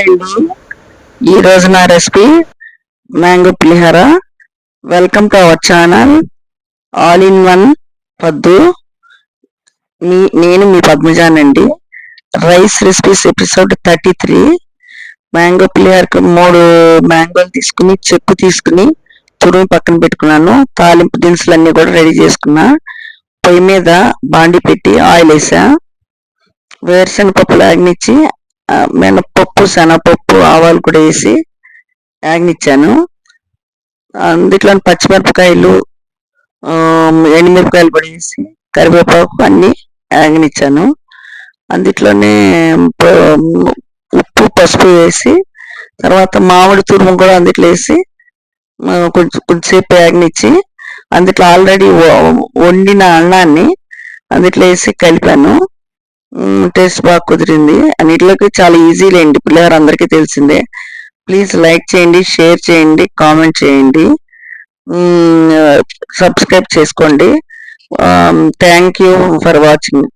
Hi అండి. ఈరోజు నా recipe mango pulihora. Welcome to our channel all in one Paddu. నేను మీ పద్మజానండి. Rice recipes episode 33. మ్యాంగో పులిహోరకు 3 మ్యాంగోలు తీసుకుని చెక్కు తీసుకుని తురుము పక్కన పెట్టుకున్నాను. తాలింపు దినుసులన్నీ కూడా రెడీ చేసుకున్నా. పొయ్యి మీద బాండి పెట్టి ఆయిల్ వేసా. వేరుశనగపప్పు లాగనిచ్చి మినపప్పు, శనగపప్పు, ఆవాలు కూడా వేసి యాగనిచ్చాను. అందులో పచ్చిమిరపకాయలు, ఎండుమిరపకాయలు కూడా వేసి కరివేపాకు అన్నీ యాగనిచ్చాను. అందులోనే ఉప్పు, పసుపు వేసి తర్వాత మామిడి తురుము కూడా అందులో వేసి కొంచెంసేపు యాగనిచ్చి అందులో ఆల్రెడీ వండిన అన్నాన్ని అందులో వేసి కలిపాను. టేస్ట్ బాగా కుదిరింది. అన్నిటిలోకి చాలా ఈజీ లేండి పులిహోర, అందరికీ తెలిసిందే. ప్లీజ్ లైక్ చేయండి, షేర్ చేయండి, కామెంట్ చేయండి, సబ్స్క్రైబ్ చేసుకోండి. Thank you for watching.